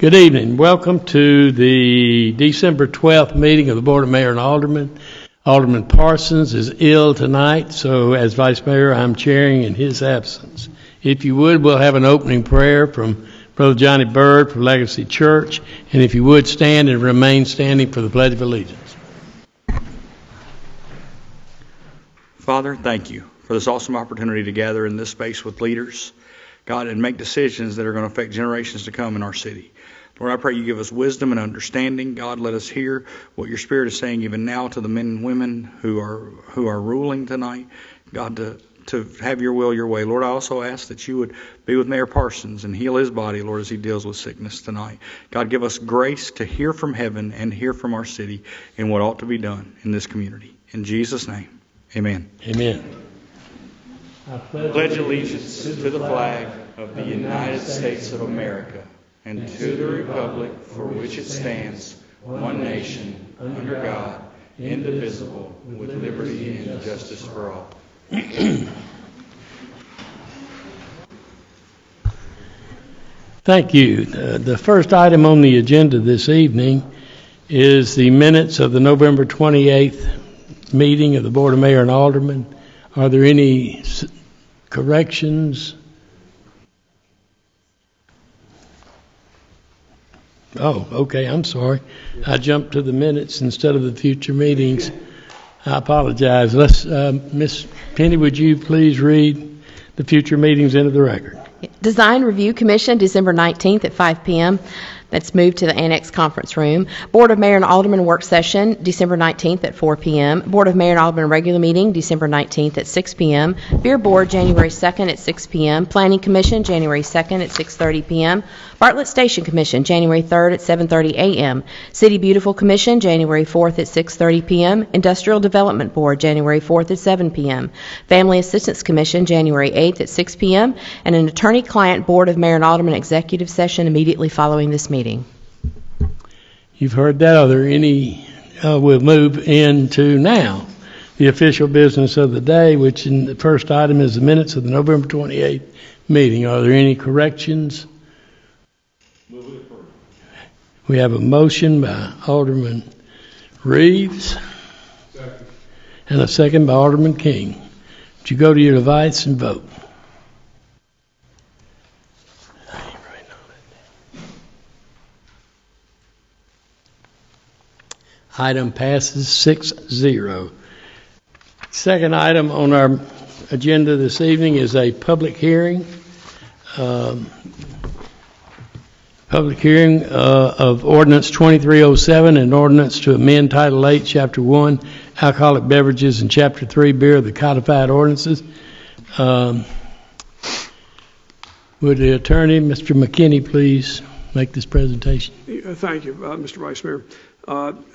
Good evening. Welcome to the December 12th meeting of the Board of Mayor and Aldermen. Alderman Parsons is ill tonight, so as Vice Mayor, I'm chairing in his absence. If you would, we'll have an opening prayer from Brother Johnny Bird from Legacy Church, and if you would, stand and remain standing for the Pledge of Allegiance. Father, thank you for this awesome opportunity to gather in this space with leaders, God, and make decisions that are going to affect generations to come in our city. Lord, I pray you give us wisdom and understanding. God, let us hear what your Spirit is saying even now to the men and women who are ruling tonight. God, to have your will, your way. Lord, I also ask that you would be with Mayor Parsons and heal his body, Lord, as he deals with sickness tonight. God, give us grace to hear from heaven and hear from our city in what ought to be done in this community. In Jesus' name, amen. Amen. I pledge allegiance to the flag of the United States of America and to the republic for which it stands, one nation, under God, indivisible, with liberty and justice for all. Thank you. The first item on the agenda this evening is the minutes of the November 28th meeting of the Board of Mayor and Aldermen. Are there any corrections? Oh, okay, I'm sorry. I jumped to the minutes instead of the future meetings. I apologize. Miss Penny, would you please read the future meetings into the record? Design Review Commission, December 19th at 5 p.m. That's moved to the Annex Conference Room. Board of Mayor and Aldermen Work Session, December 19th at 4 p.m. Board of Mayor and Aldermen Regular Meeting, December 19th at 6 p.m. Beer Board, January 2nd at 6 p.m. Planning Commission, January 2nd at 6:30 p.m. Bartlett Station Commission, January 3rd at 7:30 a.m. City Beautiful Commission, January 4th at 6:30 p.m. Industrial Development Board, January 4th at 7 p.m. Family Assistance Commission, January 8th at 6 p.m. And an Attorney-Client Board of Mayor and Aldermen Executive Session immediately following this meeting. You've heard that. Are there any? We'll move into now the official business of the day, which in the first item is the minutes of the November 28th meeting. Are there any corrections? We have a motion by Alderman Reeves and a second by Alderman King. Would you go to your device and vote? Item passes 6-0. Second item on our agenda this evening is a public hearing. Public hearing of Ordinance 2307, an ordinance to amend Title 8, Chapter 1, Alcoholic Beverages, and Chapter 3, Beer of the Codified Ordinances. Would the attorney, Mr. McKinney, please make this presentation? Thank you, Mr. Vice Mayor.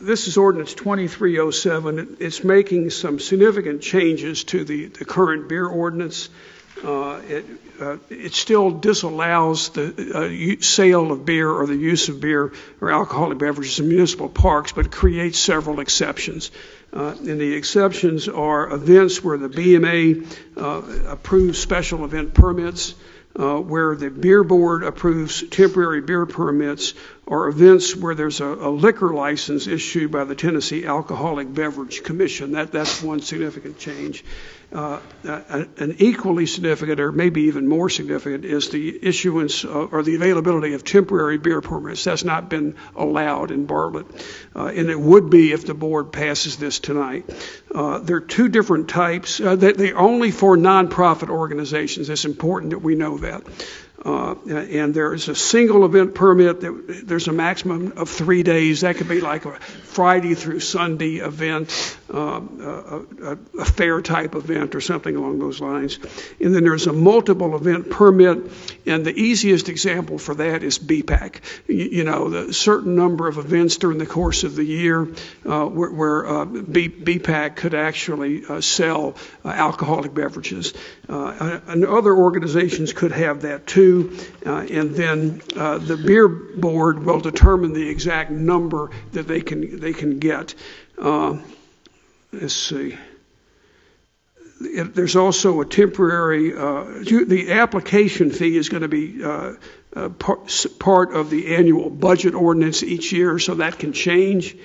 This is Ordinance 2307. It's making some significant changes to the current beer ordinance. It still disallows the sale of beer or the use of beer or alcoholic beverages in municipal parks, but creates several exceptions. And the exceptions are events where the BMA approves special event permits, where the beer board approves temporary beer permits, or events where there's a liquor license issued by the Tennessee Alcoholic Beverage Commission. That's one significant change. An equally significant, or maybe even more significant, is the issuance or the availability of temporary beer permits. That's not been allowed in Bartlett, and it would be if the board passes this tonight. There are two different types. They're only for nonprofit organizations. It's important that we know that. And there is a single event permit. There's a maximum of 3 days. That could be like a Friday through Sunday event, a fair type event or something along those lines. And then there's a multiple event permit, and the easiest example for that is BPAC. The certain number of events during the course of the year where BPAC could actually sell alcoholic beverages. And other organizations could have that too. And then the beer board will determine the exact number that they can get. Let's see. there's also a temporary, the application fee is going to be part of the annual budget ordinance each year, so that can change.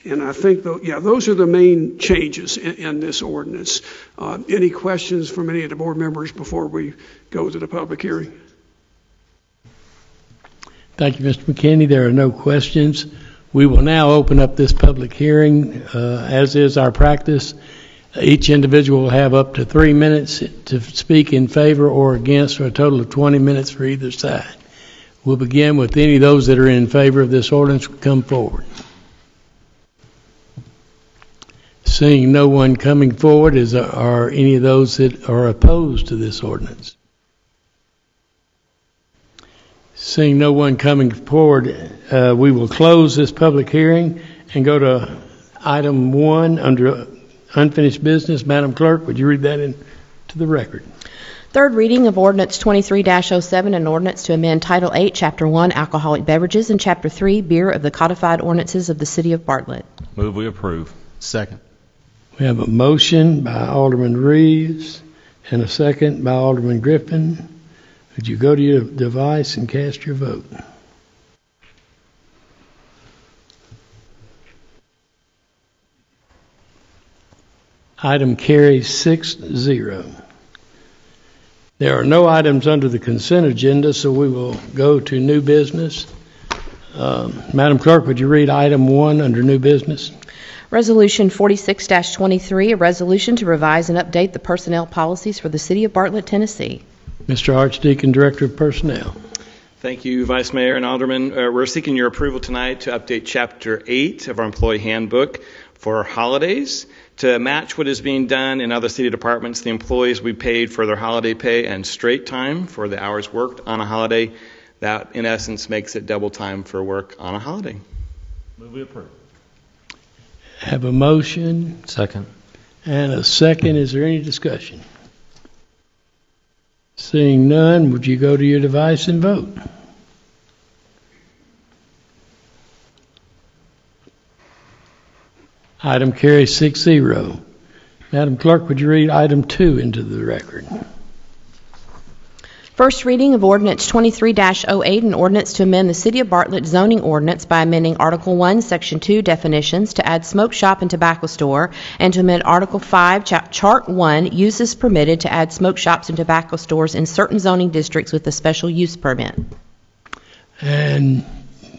And I think, those are the main changes in this ordinance. Any questions from any of the board members before we go to the public hearing? Thank you, Mr. McKinney. There are no questions. We will now open up this public hearing. As is our practice, each individual will have up to 3 minutes to speak in favor or against, for a total of 20 minutes for either side. We'll begin with any of those that are in favor of this ordinance come forward. Seeing no one coming forward, are any of those that are opposed to this ordinance? Seeing no one coming forward, we will close this public hearing and go to item 1 under unfinished business. Madam Clerk, would you read that into the record? Third reading of Ordinance 23-07, an ordinance to amend Title 8, Chapter 1, Alcoholic Beverages, and Chapter 3, Beer of the Codified Ordinances of the City of Bartlett. Move we approve. Second. We have a motion by Alderman Reeves and a second by Alderman Griffin. Would you go to your device and cast your vote? Item carries 6-0. There are no items under the consent agenda, so we will go to new business. Madam Clerk, would you read item 1 under new business? Resolution 46-23, a resolution to revise and update the personnel policies for the City of Bartlett, Tennessee. Mr. Archdeacon, Director of Personnel. Thank you, Vice Mayor and Alderman. We're seeking your approval tonight to update Chapter 8 of our Employee Handbook for holidays to match what is being done in other city departments. The employees we paid for their holiday pay and straight time for the hours worked on a holiday. That, in essence, makes it double time for work on a holiday. Move we approve. Have a motion. Second. And a second. Is there any discussion? Seeing none, would you go to your device and vote? Item carries 6-0. Madam Clerk, would you read item 2 into the record? First reading of Ordinance 23-08, an ordinance to amend the City of Bartlett zoning ordinance by amending Article 1, Section 2, definitions to add smoke shop and tobacco store, and to amend Article 5, Chart 1, uses permitted to add smoke shops and tobacco stores in certain zoning districts with a special use permit. And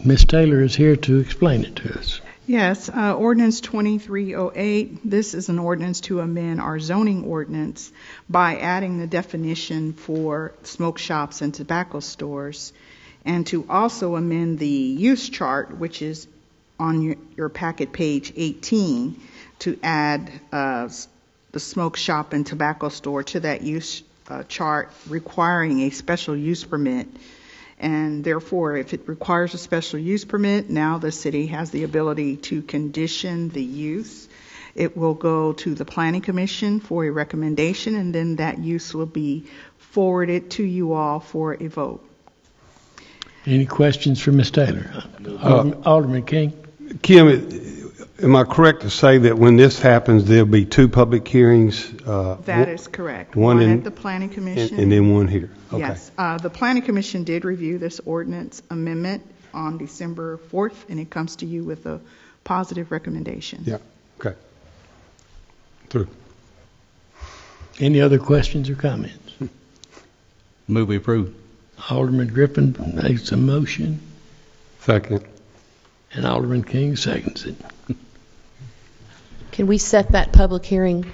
Ms. Taylor is here to explain it to us. Yes, Ordinance 2308, this is an ordinance to amend our zoning ordinance by adding the definition for smoke shops and tobacco stores, and to also amend the use chart, which is on your packet page 18, to add the smoke shop and tobacco store to that use chart, requiring a special use permit. And therefore, if it requires a special use permit, now the city has the ability to condition the use. It will go to the Planning Commission for a recommendation, and then that use will be forwarded to you all for a vote. Any questions for Ms. Taylor? Alderman King? Kim, am I correct to say that when this happens, there'll be 2 public hearings? That is correct. One at the Planning Commission. And then one here. Okay. Yes. The Planning Commission did review this ordinance amendment on December 4th, and it comes to you with a positive recommendation. Yeah. Okay. Through. Any other questions or comments? Move we approve. Alderman Griffin makes a motion, Second. and Alderman King seconds it. Can we set that public hearing?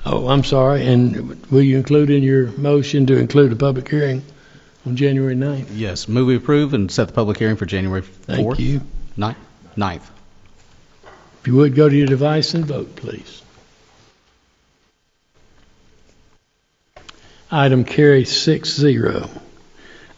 Oh, I'm sorry. And will you include in your motion to include a public hearing on January 9th? Yes. Move we approve and set the public hearing for January 4th. Thank you. 9th. If you would, go to your device and vote, please. Item carries 6-0.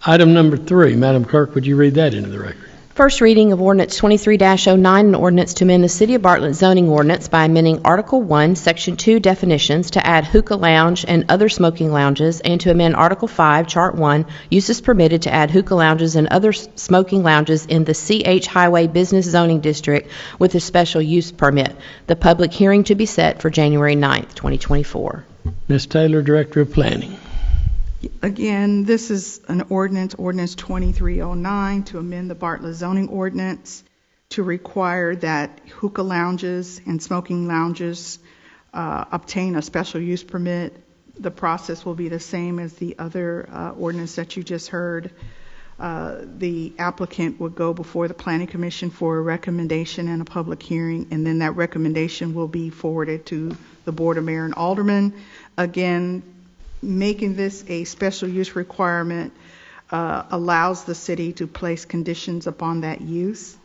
Item number 3, Madam Clerk, would you read that into the record? First reading of ordinance 23-09, an ordinance to amend the City of Bartlett zoning ordinance by amending Article 1, Section 2 definitions to add hookah lounge and other smoking lounges, and to amend Article 5, Chart 1, uses permitted to add hookah lounges and other smoking lounges in the CH Highway Business Zoning District with a special use permit. The public hearing to be set for January 9th, 2024. Ms. Taylor, Director of Planning. Again, this is an ordinance 2309, to amend the Bartlett zoning ordinance to require that hookah lounges and smoking lounges obtain a special use permit. The process will be the same as the other ordinance that you just heard. The applicant would go before the Planning Commission for a recommendation and a public hearing, and then that recommendation will be forwarded to the Board of Mayor and Aldermen. Again, making this a special use requirement allows the city to place conditions upon that use.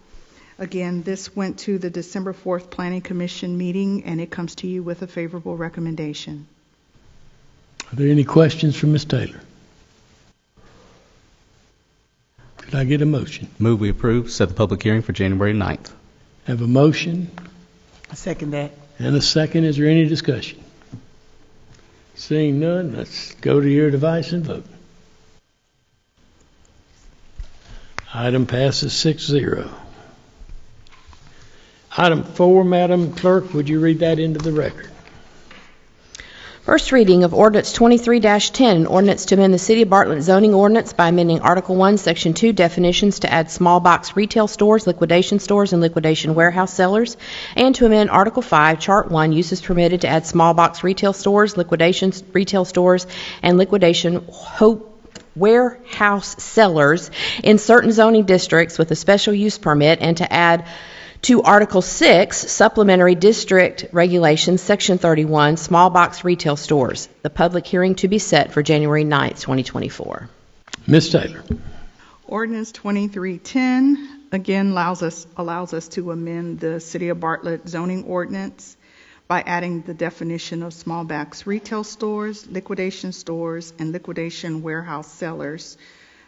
Again, this went to the December 4th Planning Commission meeting, and it comes to you with a favorable recommendation. Are there any questions for Ms. Taylor? Could I get a motion? Move we approve, set the public hearing for January 9th. Have a motion I second that. and a second. Is there any discussion? Seeing none, let's go to your device and vote. Item passes 6-0. Item 4, Madam Clerk, would you read that into the record? First reading of ordinance 23-10, an ordinance to amend the City of Bartlett zoning ordinance by amending Article 1, Section 2 definitions to add small box retail stores, liquidation stores, and liquidation warehouse sellers, and to amend Article 5, Chart 1, uses permitted to add small box retail stores, liquidation retail stores, and liquidation warehouse sellers in certain zoning districts with a special use permit, and to add to Article 6, Supplementary District Regulations, Section 31, Small Box Retail Stores. The public hearing to be set for January 9th, 2024. Ms. Taylor. Ordinance 2310, again, allows us to amend the City of Bartlett zoning ordinance by adding the definition of small box retail stores, liquidation stores, and liquidation warehouse sellers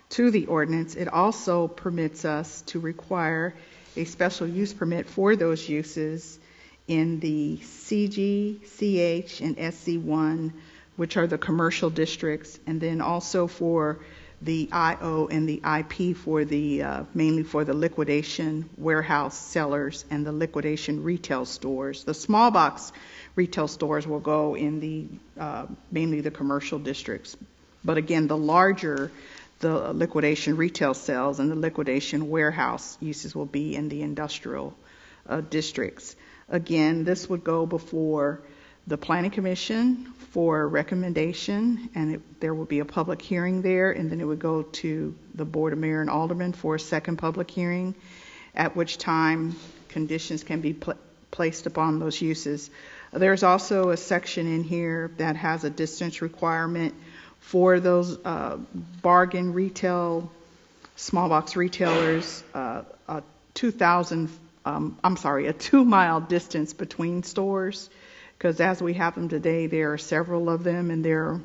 to the ordinance. It also permits us to require a special use permit for those uses in the CG, CH, and SC1, which are the commercial districts, and then also for the IO and the IP for the mainly for the liquidation warehouse sellers and the liquidation retail stores. The small box retail stores will go in the mainly the commercial districts, but again, the larger the liquidation retail sales and the liquidation warehouse uses will be in the industrial districts. Again, this would go before the Planning Commission for recommendation, and there will be a public hearing there, and then it would go to the Board of Mayor and Aldermen for a second public hearing, at which time conditions can be placed upon those uses. There's also a section in here that has a distance requirement for those bargain retail, small box retailers, a 2-mile distance between stores, because as we have them today, there are several of them and they're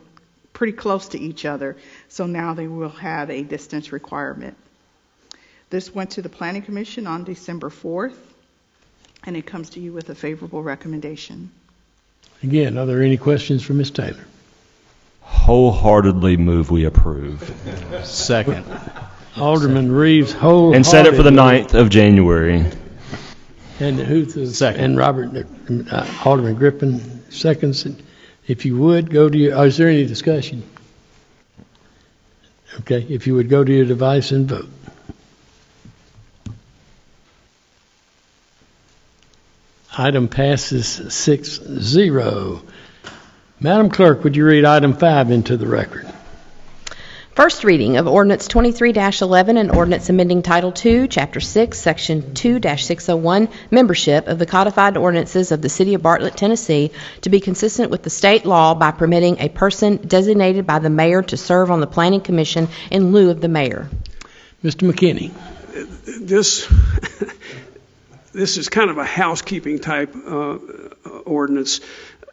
pretty close to each other. So now they will have a distance requirement. This went to the Planning Commission on December 4th, and it comes to you with a favorable recommendation. Again, are there any questions for Ms. Taylor? Wholeheartedly move we approve. Second. Alderman Reeves, wholeheartedly. And set it for the 9th of January. And who's Second. And Robert, Alderman Griffin, seconds. If you would, go to your, is there any discussion? Okay, if you would go to your device and vote. Item passes 6-0. Madam Clerk, would you read item 5 into the record? First reading of ordinance 23-11, an ordinance amending Title II, Chapter 6, Section 2-601, membership of the codified ordinances of the City of Bartlett, Tennessee, to be consistent with the state law by permitting a person designated by the mayor to serve on the Planning Commission in lieu of the mayor. Mr. McKinney. This is kind of a housekeeping type ordinance.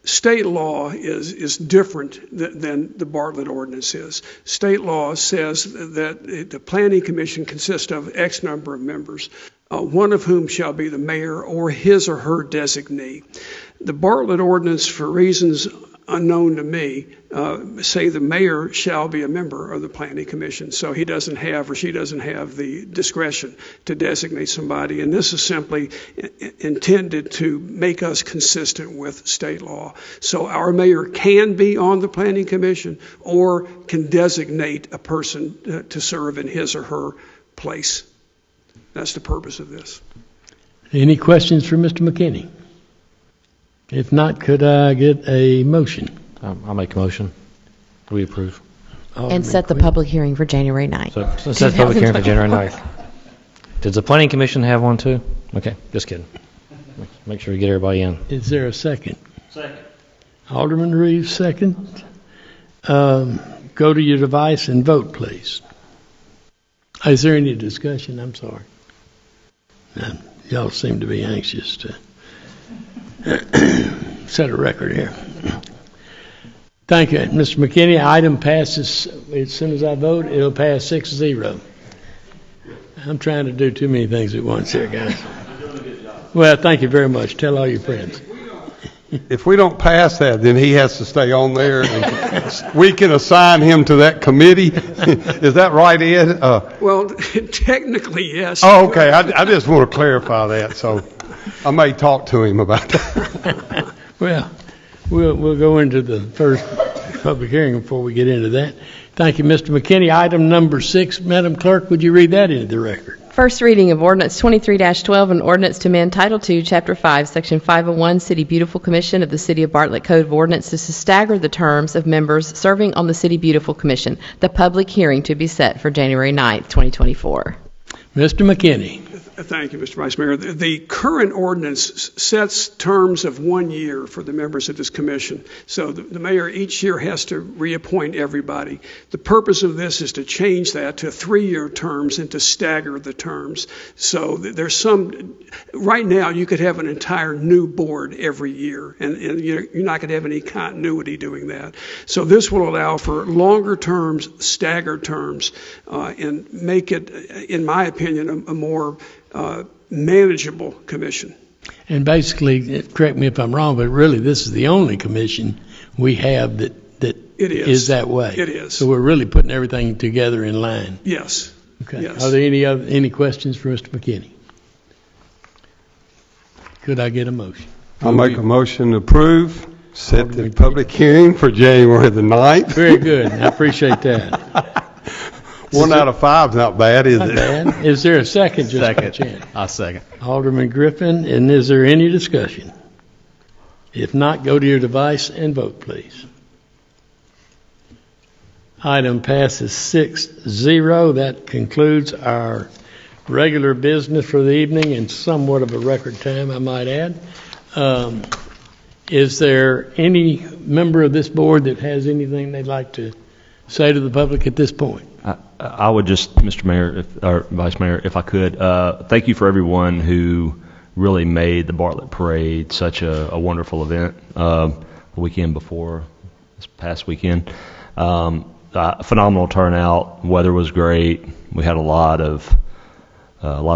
State law is different than the Bartlett ordinance is. State law says that the Planning Commission consists of X number of members, one of whom shall be the mayor or his or her designee. The Bartlett ordinance, for reasons unknown to me, say the mayor shall be a member of the Planning Commission, so he doesn't have or she doesn't have the discretion to designate somebody. And this is simply intended to make us consistent with state law. So our mayor can be on the Planning Commission or can designate a person to serve in his or her place. That's the purpose of this. Any questions for Mr. McKinney? If not, could I get a motion? I'll make a motion. We approve. And set the public hearing for January 9th. So set the public hearing for January 9th. Does the Planning Commission have one too? Okay, just kidding. Make sure we get everybody in. Is there a second? Second. Alderman Reeves, second. Go to your device and vote, please. Is there any discussion? I'm sorry. Y'all seem to be anxious to set a record here. Thank you, Mr. McKinney. Item passes. As soon as I vote, it'll pass 6-0. I'm trying to do too many things at once here, guys. Well, thank you very much. Tell all your friends. If we don't pass that, then he has to stay on there, and we can assign him to that committee. Is that right, Ed? Well, technically, yes. Oh, okay. I just want to clarify that, so I may talk to him about that. Well, we'll go into the first public hearing before we get into that. Thank you, Mr. McKinney. Item number 6, Madam Clerk, would you read that into the record? First reading of Ordinance 23-12, an ordinance to amend Title II, Chapter 5, Section 501, City Beautiful Commission of the City of Bartlett Code of Ordinances to stagger the terms of members serving on the City Beautiful Commission. The public hearing to be set for January 9th, 2024. Mr. McKinney. Thank you, Mr. Vice Mayor. The current ordinance sets terms of 1 year for the members of this commission. So the mayor each year has to reappoint everybody. The purpose of this is to change that to 3-year terms and to stagger the terms. So there's right now you could have an entire new board every year, and you're not going to have any continuity doing that. So this will allow for longer terms, staggered terms, and make it, in my opinion, a more manageable commission. And basically, correct me if I'm wrong, but really this is the only commission we have that it is that way. It is. So we're really putting everything together in line. Yes. Okay. Yes. Are there any questions for Mr. McKinney? Could I get a motion? I'll make a motion to approve. Set the public hearing for January the 9th. Very good. I appreciate that. 1 out of 5 is not bad, is Not it? bad. Is there a second? Just by chance? I'll second. Alderman Griffin, and is there any discussion? If not, go to your device and vote, please. Item passes 6-0. That concludes our regular business for the evening in somewhat of a record time, I might add. Is there any member of this board that has anything they'd like to say to the public at this point? I would just, Mr. Mayor, or Vice Mayor, if I could, thank you for everyone who really made the Bartlett Parade such a wonderful event the weekend before, this past weekend. Phenomenal turnout. Weather was great. We had a lot of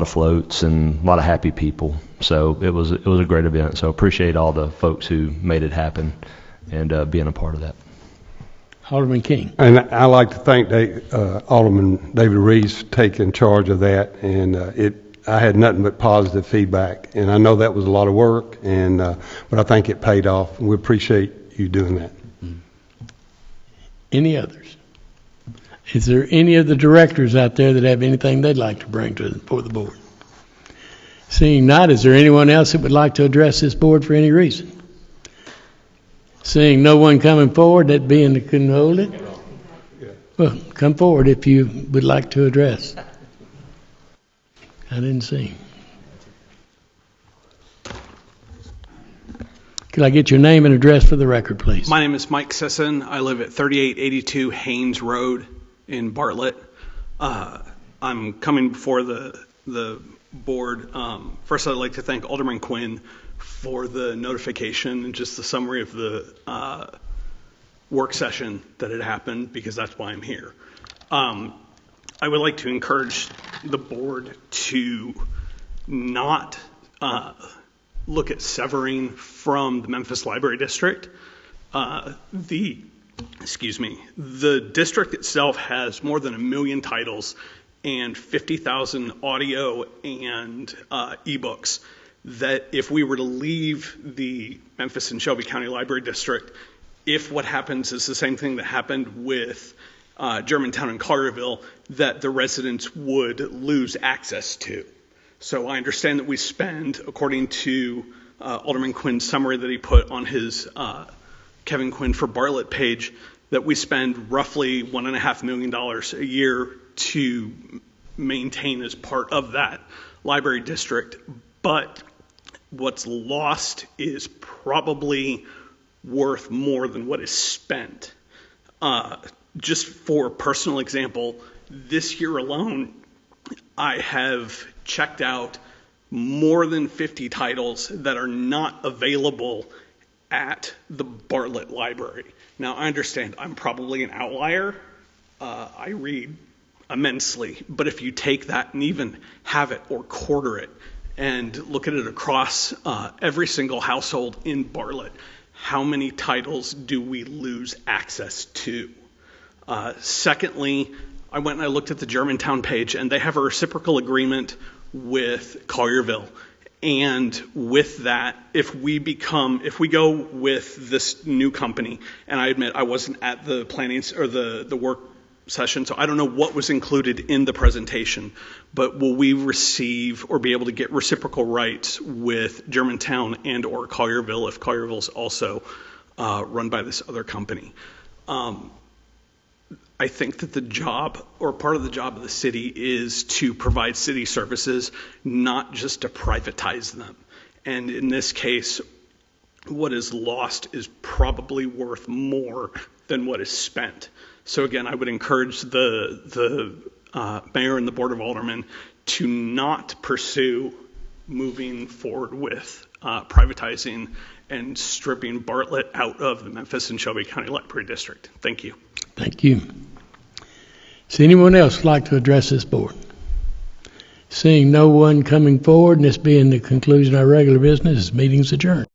floats and a lot of happy people. So it was a great event. So appreciate all the folks who made it happen and being a part of that. Alderman King. And I'd like to thank Alderman David Reeves for taking charge of that. And I had nothing but positive feedback. And I know that was a lot of work, but I think it paid off. And we appreciate you doing that. Any others? Is there any of the directors out there that have anything they'd like to bring for the board? Seeing not, is there anyone else that would like to address this board for any reason? Seeing no one coming forward, that being that couldn't hold it? Well, come forward if you would like to address. I didn't see him. Could I get your name and address for the record, please? My name is Mike Sisson. I live at 3882 Haynes Road in Bartlett. I'm coming before the board. First, I'd like to thank Alderman Quinn for the notification and just the summary of the work session that had happened, because that's why I'm here. I would like to encourage the board to not look at severing from the Memphis Library District. The district itself has more than 1 million titles and 50,000 audio and ebooks, that if we were to leave the Memphis and Shelby County Library District, if what happens is the same thing that happened with Germantown and Collierville, that the residents would lose access to. So I understand that we spend, according to Alderman Quinn's summary that he put on his Kevin Quinn for Bartlett page, that we spend roughly $1.5 million a year to maintain as part of that library district. But what's lost is probably worth more than what is spent. Just for personal example, this year alone, I have checked out more than 50 titles that are not available at the Bartlett Library. Now, I understand I'm probably an outlier. I read immensely, but if you take that and even have it or quarter it and look at it across every single household in Bartlett, how many titles do we lose access to? Secondly, I went and I looked at the Germantown page, and they have a reciprocal agreement with Collierville. And with that, if we go with this new company, and I admit I wasn't at the planning or the work session, so I don't know what was included in the presentation, but will we receive or be able to get reciprocal rights with Germantown and or Collierville if Collierville is also run by this other company? I think that the job, or part of the job of the city, is to provide city services, not just to privatize them. And in this case, what is lost is probably worth more than what is spent. So again, I would encourage the mayor and the Board of Aldermen to not pursue moving forward with privatizing and stripping Bartlett out of the Memphis and Shelby County Library District. Thank you. Thank you. Does anyone else like to address this board? Seeing no one coming forward, and this being the conclusion of our regular business, this meeting's adjourned.